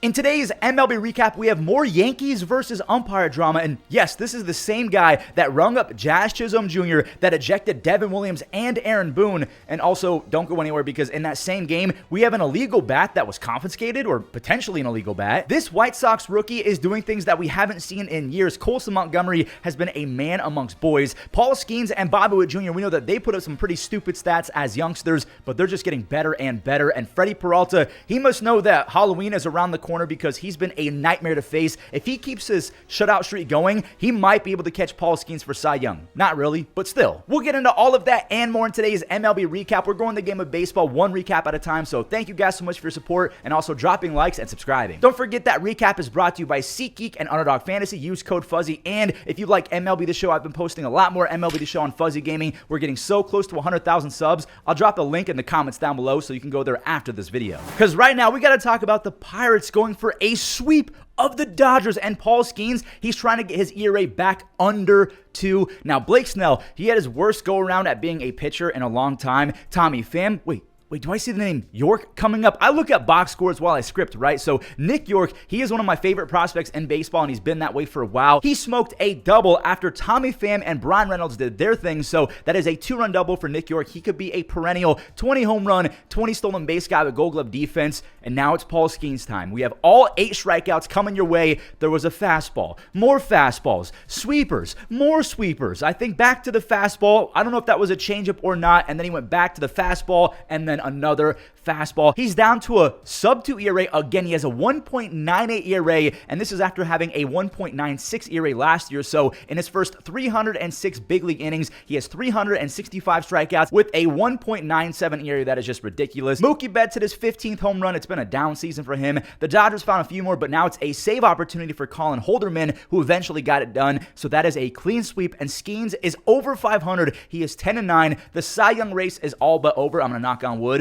In today's MLB recap, we have more Yankees versus umpire drama, and yes, this is the same guy that rung up Jazz Chisholm Jr., that ejected Devin Williams and Aaron Boone, and also don't go anywhere because in that same game, we have an illegal bat that was confiscated, or potentially an illegal bat. This White Sox rookie is doing things that we haven't seen in years. Colson Montgomery has been a man amongst boys. Paul Skenes and Bobby Witt Jr., we know that they put up some pretty stupid stats as youngsters, but they're just getting better and better, and Freddy Peralta, he must know that Halloween is around the corner because he's been a nightmare to face. If he keeps his shutout streak going, he might be able to catch Paul Skenes for Cy Young. Not really, but still. We'll get into all of that and more in today's MLB recap. We're going the game of baseball one recap at a time, so thank you guys so much for your support and also dropping likes and subscribing. Don't forget that recap is brought to you by SeatGeek and Underdog Fantasy. Use code Fuzzy, and if you like MLB The Show, I've been posting a lot more MLB The Show on Fuzzy Gaming. We're getting so close to 100,000 subs. I'll drop the link in the comments down below so you can go there after this video. Because right now, we got to talk about the Pirates going for a sweep of the Dodgers, and Paul Skenes, he's trying to get his ERA back under 2. Now, Blake Snell, he had his worst go-around at being a pitcher in a long time. Tommy Pham, wait, do I see the name Yorke coming up? I look at box scores while I script, right? So Nick Yorke, he is one of my favorite prospects in baseball, and he's been that way for a while. He smoked a double after Tommy Pham and Brian Reynolds did their thing, so that is a 2-run double for Nick Yorke. He could be a perennial 20 home run, 20 stolen base guy with Gold Glove defense, and now it's Paul Skenes time. We have all 8 strikeouts coming your way. There was a fastball, more fastballs, sweepers, more sweepers. I think back to the fastball. I don't know if that was a changeup or not, and then he went back to the fastball, and then another fastball. He's down to a sub-2 ERA again. He has a 1.98 ERA, and this is after having a 1.96 ERA last year. So in his first 306 big league innings, he has 365 strikeouts with a 1.97 ERA. That is just ridiculous. Mookie Betts hit his 15th home run. It's been a down season for him. The Dodgers found a few more, but now it's a save opportunity for Colin Holderman, who eventually got it done. So that is a clean sweep, and Skenes is over 500. He is 10-9. The Cy Young race is all but over. I'm going to knock on wood.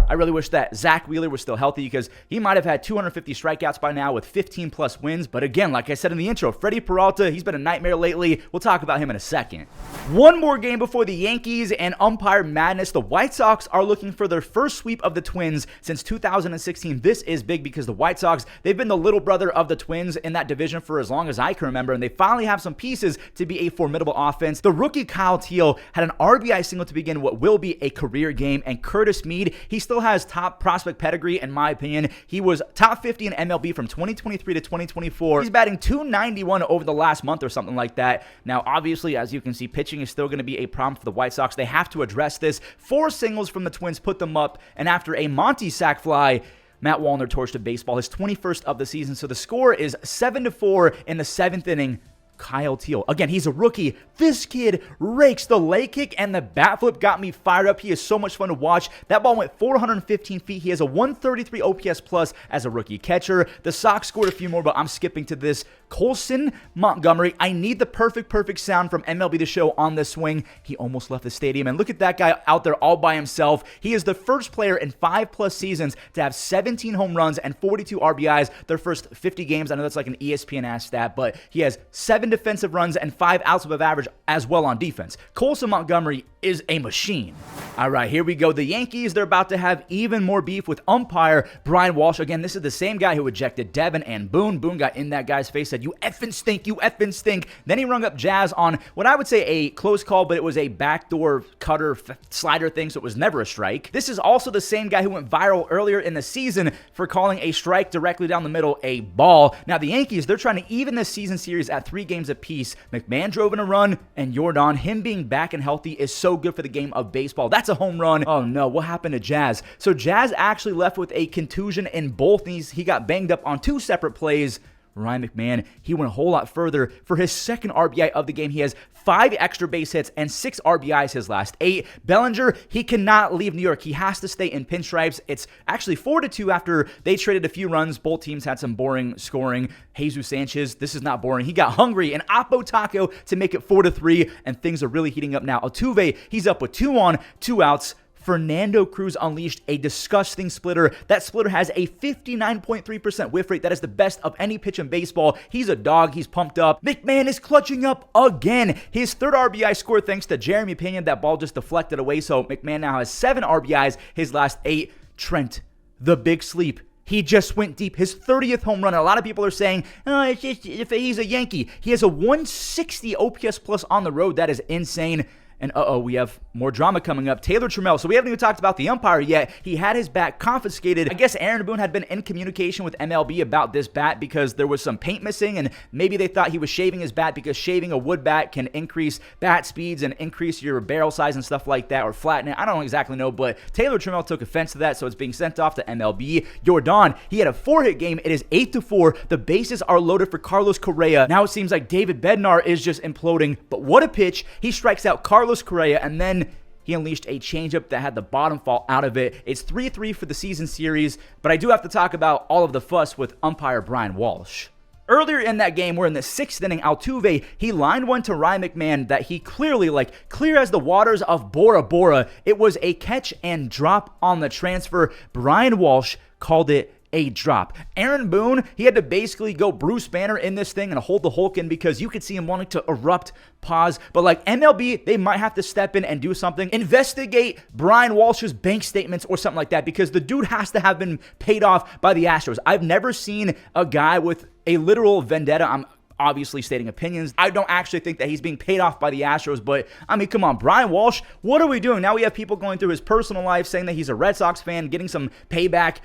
I really wish that Zach Wheeler was still healthy because he might have had 250 strikeouts by now with 15-plus wins. But again, like I said in the intro, Freddy Peralta, he's been a nightmare lately. We'll talk about him in a second. One more game before the Yankees and umpire madness. The White Sox are looking for their first sweep of the Twins since 2016. This is big because the White Sox, they've been the little brother of the Twins in that division for as long as I can remember, and they finally have some pieces to be a formidable offense. The rookie Kyle Teel had an RBI single to begin what will be a career game, and Curtis Mead, he still has top prospect pedigree in my opinion. He was top 50 in MLB from 2023 to 2024. He's batting .291 over the last month or something like that. Now, obviously, as you can see, pitching is still going to be a problem for the White Sox. They have to address this. 4 singles from the Twins put them up, and after a Monty sac fly, Matt Wallner torched a baseball, his 21st of the season. So the score is 7-4 in the 7th inning. Kyle Teel. Again, he's a rookie. This kid rakes. The leg kick and the bat flip got me fired up. He is so much fun to watch. That ball went 415 feet. He has a 133 OPS plus as a rookie catcher. The Sox scored a few more, but I'm skipping to this. Colson Montgomery. I need the perfect sound from MLB The Show on this swing. He almost left the stadium. And look at that guy out there all by himself. He is the first player in 5+ seasons to have 17 home runs and 42 RBIs their first 50 games. I know that's like an ESPN-ass stat, but he has 7 defensive runs and 5 outs above average as well on defense. Colson Montgomery is a machine. All right, here we go. The Yankees, they're about to have even more beef with umpire Brian Walsh. Again, this is the same guy who ejected Devin and Boone. Boone got in that guy's face, said, "You effing stink, you effing stink." Then he rung up Jazz on what I would say a close call, but it was a backdoor cutter slider thing, so it was never a strike. This is also the same guy who went viral earlier in the season for calling a strike directly down the middle a ball. Now, the Yankees, they're trying to even this season series at 3 games apiece. McMahon drove in a run, and Yordan, him being back and healthy is so good for the game of baseball. That's a home run. Oh no, what happened to Jazz? So Jazz actually left with a contusion in both knees. He got banged up on 2 separate plays. Ryan McMahon, he went a whole lot further. For his second RBI of the game, he has 5 extra base hits and 6 RBIs his last 8. Bellinger, he cannot leave New York. He has to stay in pinstripes. It's actually 4-2 after they traded a few runs. Both teams had some boring scoring. Jesus Sanchez, this is not boring. He got hungry and Oppo Taco to make it 4-3, and things are really heating up now. Altuve, he's up with 2 on, 2 outs. Fernando Cruz unleashed a disgusting splitter. That splitter has a 59.3% whiff rate. That is the best of any pitch in baseball. He's a dog. He's pumped up. McMahon is clutching up again. His third RBI score thanks to Jeremy Pena. That ball just deflected away, so McMahon now has 7 RBIs his last 8. Trent, the big sleep. he just went deep. His 30th home run. And a lot of people are saying, oh, it's just, if he's a Yankee. He has a 160 OPS plus on the road. That is insane. And we have more drama coming up. Taylor Trammell. So we haven't even talked about the umpire yet. He had his bat confiscated. I guess Aaron Boone had been in communication with MLB about this bat because there was some paint missing, and maybe they thought he was shaving his bat because shaving a wood bat can increase bat speeds and increase your barrel size and stuff like that, or flatten it. I don't exactly know, but Taylor Trammell took offense to that, so it's being sent off to MLB. Yordan, he had a 4-hit game. It is 8-4. The bases are loaded for Carlos Correa. Now it seems like David Bednar is just imploding, but what a pitch. He strikes out Carlos Correa, and then he unleashed a changeup that had the bottom fall out of it. It's 3-3 for the season series, but I do have to talk about all of the fuss with umpire Brian Walsh. Earlier in that game, we're in the 6th inning. Altuve, he lined one to Ryan McMahon that he clearly, clear as the waters of Bora Bora. It was a catch and drop on the transfer. Brian Walsh called it a drop. Aaron Boone, he had to basically go Bruce Banner in this thing and hold the Hulk in because you could see him wanting to erupt, pause. But MLB, they might have to step in and do something. Investigate Brian Walsh's bank statements or something like that because the dude has to have been paid off by the Astros. I've never seen a guy with a literal vendetta. I'm obviously stating opinions. I don't actually think that he's being paid off by the Astros, but I mean, come on, Brian Walsh, what are we doing? Now we have people going through his personal life saying that he's a Red Sox fan, getting some payback.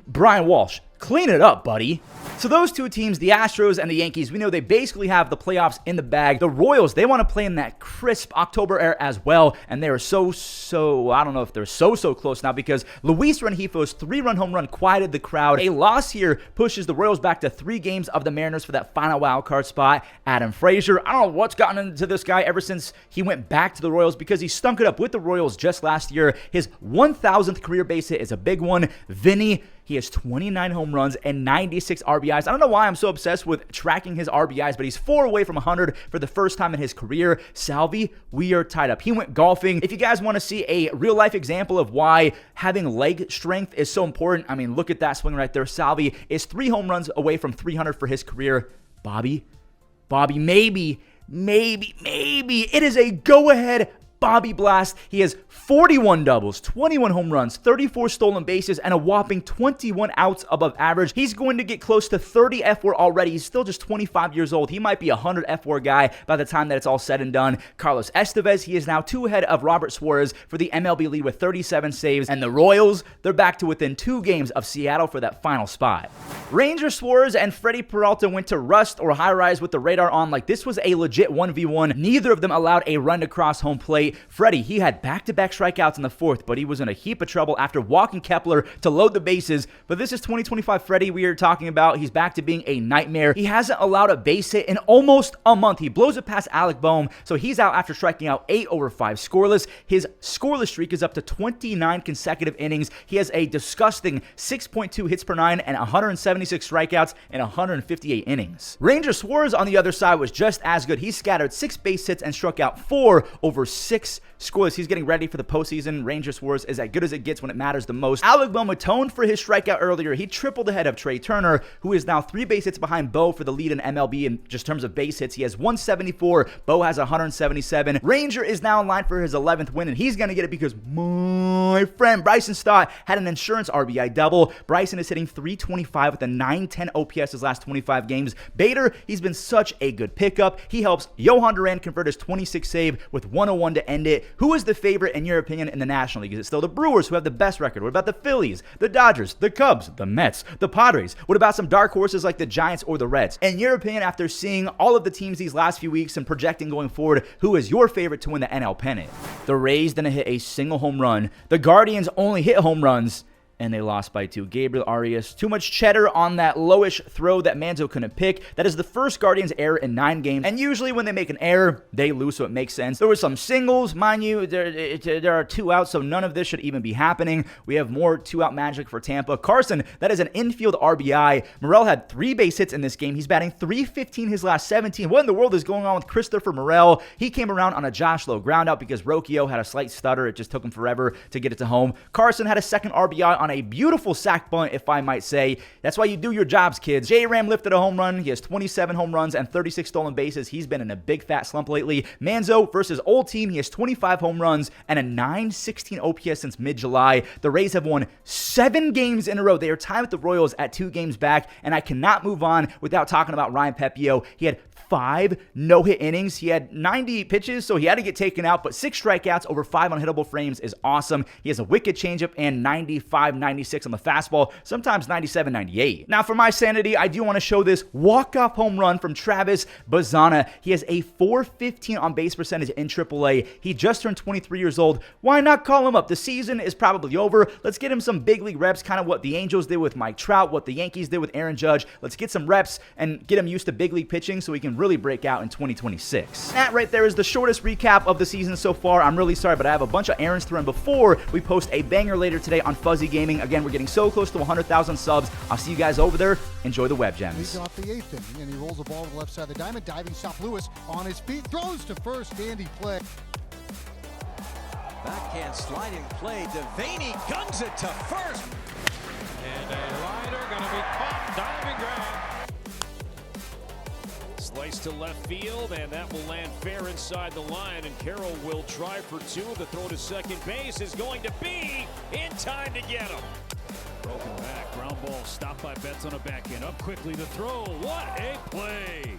Brian Walsh, clean it up, buddy. So those two teams, the Astros and the Yankees, we know they basically have the playoffs in the bag. The Royals, they want to play in that crisp October air as well, and they are I don't know if they're so close now because Luis Rengifo's 3-run home run quieted the crowd. A loss here pushes the Royals back to 3 games of the Mariners for that final wild card spot. Adam Frazier, I don't know what's gotten into this guy ever since he went back to the Royals because he stunk it up with the Royals just last year. His 1,000th career base hit is a big one. Vinny, he has 29 home runs and 96 RBIs. I don't know why I'm so obsessed with tracking his RBIs, but he's 4 away from 100 for the first time in his career. Salvi, we are tied up. He went golfing. If you guys want to see a real-life example of why having leg strength is so important, I mean, look at that swing right there. Salvi is 3 home runs away from 300 for his career. Bobby, maybe. It is a go-ahead Bobby Blast. He has 41 doubles, 21 home runs, 34 stolen bases, and a whopping 21 outs above average. He's going to get close to 30 F4 already. He's still just 25 years old. He might be a 100 F4 guy by the time that it's all said and done. Carlos Estevez, he is now 2 ahead of Robert Suarez for the MLB lead with 37 saves. And the Royals, they're back to within 2 games of Seattle for that final spot. Ranger Suarez and Freddy Peralta went to rust or high rise with the radar on like this was a legit 1v1. Neither of them allowed a run to cross home plate. Freddy, he had back-to-back strikeouts in the 4th, but he was in a heap of trouble after walking Kepler to load the bases. But this is 2025 Freddy we are talking about. He's back to being a nightmare. He hasn't allowed a base hit in almost a month. He blows it past Alec Boehm, so he's out after striking out 8 over 5 scoreless. His scoreless streak is up to 29 consecutive innings. He has a disgusting 6.2 hits per 9 and 176 strikeouts in 158 innings. Ranger Suarez on the other side was just as good. He scattered 6 base hits and struck out 4 over 6 scoreless. He's getting ready for the postseason. Ranger Suarez is as good as it gets when it matters the most. Alec Boehm atoned for his strikeout earlier. He tripled ahead of Trey Turner, who is now 3 base hits behind Bo for the lead in MLB in just terms of base hits. He has 174. Bo has 177. Ranger is now in line for his 11th win, and he's going to get it because my friend Bryson Stott had an insurance RBI double. Bryson is hitting 325 with a 910 OPS his last 25 games. Bader, he's been such a good pickup. He helps Johan Duran convert his 26 save with 101 to end it. Who is the favorite, in your opinion, in the National League? Is it still the Brewers, who have the best record? What about the Phillies, the Dodgers, the Cubs, the Mets, the Padres? What about some dark horses like the Giants or the Reds? In your opinion, after seeing all of the teams these last few weeks and projecting going forward, who is your favorite to win the NL pennant? The Rays didn't hit a single home run. The Guardians only hit home runs, and they lost by 2. Gabriel Arias, too much cheddar on that lowish throw that Manzo couldn't pick. That is the first Guardians error in 9 games, and usually when they make an error, they lose, so it makes sense. There were some singles, mind you, there are 2 outs, so none of this should even be happening. We have more 2-out magic for Tampa. Carson, that is an infield RBI. Morel had 3 base hits in this game. He's batting .315 his last 17. What in the world is going on with Christopher Morel? He came around on a Josh Lowe ground out because Rocchio had a slight stutter. It just took him forever to get it to home. Carson had a second RBI on a beautiful sac bunt, if I might say. That's why you do your jobs, kids. J-Ram lifted a home run. He has 27 home runs and 36 stolen bases. He's been in a big fat slump lately. Manzo versus old team. He has 25 home runs and a 916 OPS since mid-July. The Rays have won 7 games in a row. They are tied with the Royals at 2 games back, and I cannot move on without talking about Ryan Pepiot. He had 5 no-hit innings. He had 90 pitches, so he had to get taken out, but 6 strikeouts over 5 unhittable frames is awesome. He has a wicked changeup and 95, 96 on the fastball, sometimes 97, 98. Now, for my sanity, I do want to show this walk-off home run from Travis Bazzana. He has a .415 on base percentage in AAA. He just turned 23 years old. Why not call him up? The season is probably over. Let's get him some big league reps, kind of what the Angels did with Mike Trout, what the Yankees did with Aaron Judge. Let's get some reps and get him used to big league pitching so he can really break out in 2026. That right there is the shortest recap of the season so far. I'm really sorry, but I have a bunch of errands to run before we post a banger later today on Fuzzy Gaming. Again, we're getting so close to 100,000 subs. I'll see you guys over there. Enjoy the web gems. Leads off the 8th inning, and he rolls the ball to the left side of the diamond. Diving stop Lewis on his feet, throws to first. Dandy play. Backhand sliding play. Devaney guns it to first. And a liner gonna be caught, diving grab. Slice to left field, and that will land fair inside the line, and Carroll will try for 2. The throw to second base is going to be in time to get him. Broken back, ground ball stopped by Betts on a backhand. Up quickly to throw. What a play!